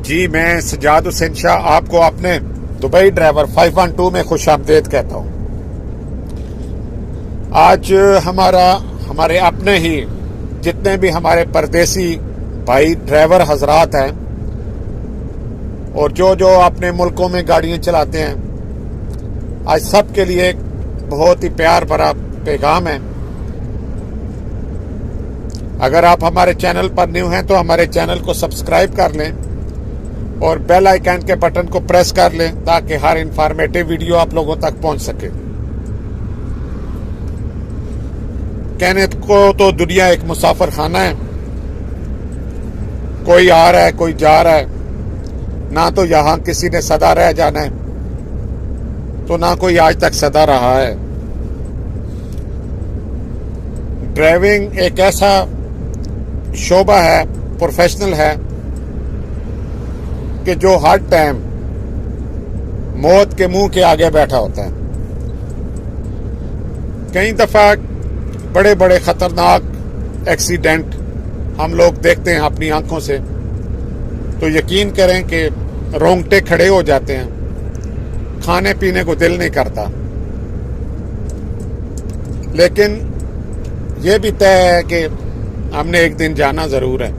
جی میں سجاد حسین شاہ آپ کو اپنے دبئی ڈرائیور 512 میں خوش آمدید کہتا ہوں۔ آج ہمارے اپنے ہی جتنے بھی ہمارے پردیسی بھائی ڈرائیور حضرات ہیں اور جو اپنے ملکوں میں گاڑیاں چلاتے ہیں، آج سب کے لیے ایک بہت ہی پیار بھرا پیغام ہے۔ اگر آپ ہمارے چینل پر نیو ہیں تو ہمارے چینل کو سبسکرائب کر لیں اور بیل آئیکن کے بٹن کو پریس کر لیں تاکہ ہر انفارمیٹیو ویڈیو آپ لوگوں تک پہنچ سکے۔ کہنے کو تو دنیا ایک مسافر خانہ ہے، کوئی آ رہا ہے کوئی جا رہا ہے، نہ تو یہاں کسی نے سدا رہ جانا ہے تو نہ کوئی آج تک سدا رہا ہے۔ ڈرائیونگ ایک ایسا شعبہ ہے، پروفیشنل ہے کہ جو ہر ٹائم موت کے منہ کے آگے بیٹھا ہوتا ہے۔ کئی دفعہ بڑے بڑے خطرناک ایکسیڈنٹ ہم لوگ دیکھتے ہیں اپنی آنکھوں سے تو یقین کریں کہ رونگٹے کھڑے ہو جاتے ہیں، کھانے پینے کو دل نہیں کرتا۔ لیکن یہ بھی طے ہے کہ ہم نے ایک دن جانا ضرور ہے۔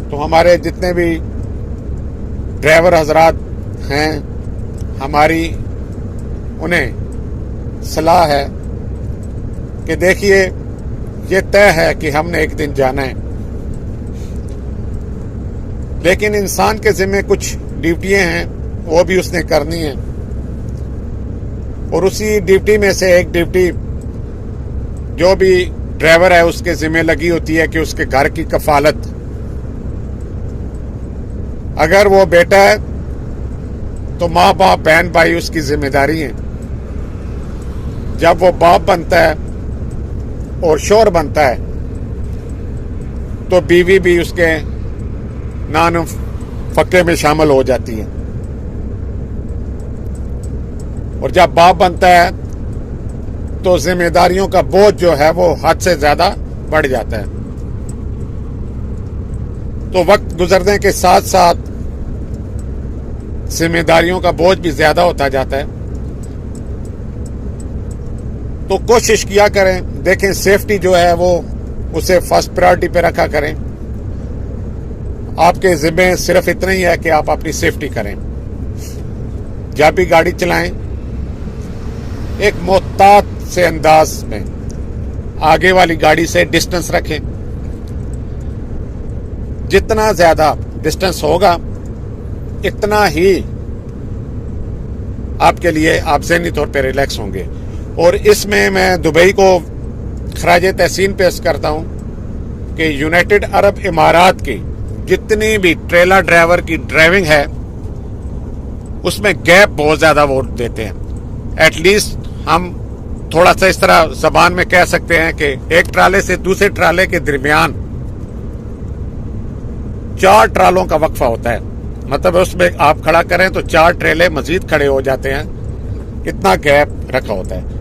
تو ہمارے جتنے بھی ڈرائیور حضرات ہیں، ہماری انہیں صلاح ہے کہ دیکھیے یہ طے ہے کہ ہم نے ایک دن جانا ہے، لیکن انسان کے ذمہ کچھ ڈیوٹیاں ہیں، وہ بھی اس نے کرنی ہیں، اور اسی ڈیوٹی میں سے ایک ڈیوٹی جو بھی ڈرائیور ہے اس کے ذمہ لگی ہوتی ہے کہ اس کے گھر کی کفالت۔ اگر وہ بیٹا ہے تو ماں باپ بہن بھائی اس کی ذمہ داری ہے۔ جب وہ باپ بنتا ہے اور شوہر بنتا ہے تو بیوی بھی اس کے نان فقے میں شامل ہو جاتی ہے، اور جب باپ بنتا ہے تو ذمہ داریوں کا بوجھ جو ہے وہ حد سے زیادہ بڑھ جاتا ہے۔ تو وقت گزرنے کے ساتھ ساتھ ذمہ داریوں کا بوجھ بھی زیادہ ہوتا جاتا ہے۔ تو کوشش کیا کریں، دیکھیں سیفٹی جو ہے وہ اسے فرسٹ پرائرٹی پہ رکھا کریں۔ آپ کے ذمہ صرف اتنا ہی ہے کہ آپ اپنی سیفٹی کریں۔ جب بھی گاڑی چلائیں ایک محتاط سے انداز میں آگے والی گاڑی سے ڈسٹنس رکھیں۔ جتنا زیادہ ڈسٹنس ہوگا اتنا ہی آپ کے لیے آپ ذہنی طور پہ ریلیکس ہوں گے۔ اور اس میں دبئی کو خراج تحسین پیش کرتا ہوں کہ یونائٹڈ عرب امارات کی جتنی بھی ٹریلر ڈرائیور کی ڈرائیونگ ہے اس میں گیپ بہت زیادہ ووٹ دیتے ہیں۔ ایٹ لیسٹ ہم تھوڑا سا اس طرح زبان میں کہہ سکتے ہیں کہ ایک ٹرالے سے دوسرے ٹرالے کے درمیان 4 ٹرالوں کا وقفہ ہوتا ہے، مطلب اس میں آپ کھڑا کریں تو 4 ٹریلے مزید کھڑے ہو جاتے ہیں، اتنا گیپ رکھا ہوتا ہے۔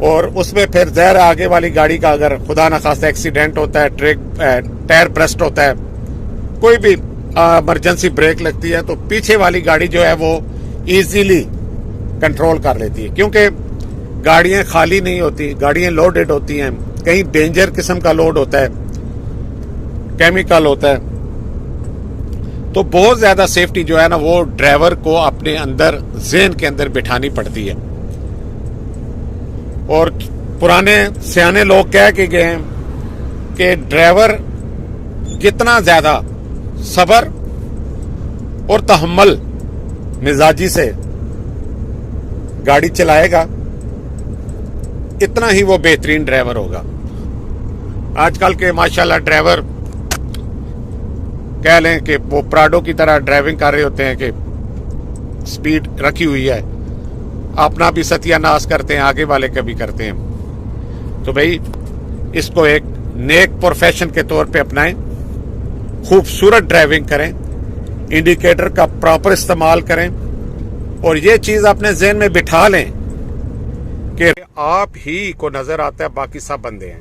اور اس میں پھر ظاہر آگے والی گاڑی کا اگر خدا نخواستہ ایکسیڈنٹ ہوتا ہے، ٹائر برسٹ ہوتا ہے، کوئی بھی ایمرجنسی بریک لگتی ہے تو پیچھے والی گاڑی جو ہے وہ ایزیلی کنٹرول کر لیتی ہے، کیونکہ گاڑیاں خالی نہیں ہوتی، گاڑیاں لوڈڈ ہوتی ہیں، کہیں ڈینجر قسم کا لوڈ ہوتا ہے، کیمیکل ہوتا ہے۔ تو بہت زیادہ سیفٹی جو ہے نا وہ ڈرائیور کو اپنے اندر ذہن کے اندر بٹھانی پڑتی ہے۔ اور پرانے سیانے لوگ کہہ کے گئے ہیں کہ ڈرائیور جتنا زیادہ صبر اور تحمل مزاجی سے گاڑی چلائے گا اتنا ہی وہ بہترین ڈرائیور ہوگا۔ آج کل کے ماشاءاللہ ڈرائیور کہہ لیں کہ وہ پراڈو کی طرح ڈرائیونگ کر رہے ہوتے ہیں کہ سپیڈ رکھی ہوئی ہے، اپنا بھی ستیہ ناش کرتے ہیں، آگے والے کا بھی کرتے ہیں۔ تو بھائی اس کو ایک نیک پروفیشن کے طور پہ اپنائیں، خوبصورت ڈرائیونگ کریں، انڈیکیٹر کا پراپر استعمال کریں، اور یہ چیز اپنے ذہن میں بٹھا لیں کہ آپ ہی کو نظر آتا ہے، باقی سب بندے ہیں۔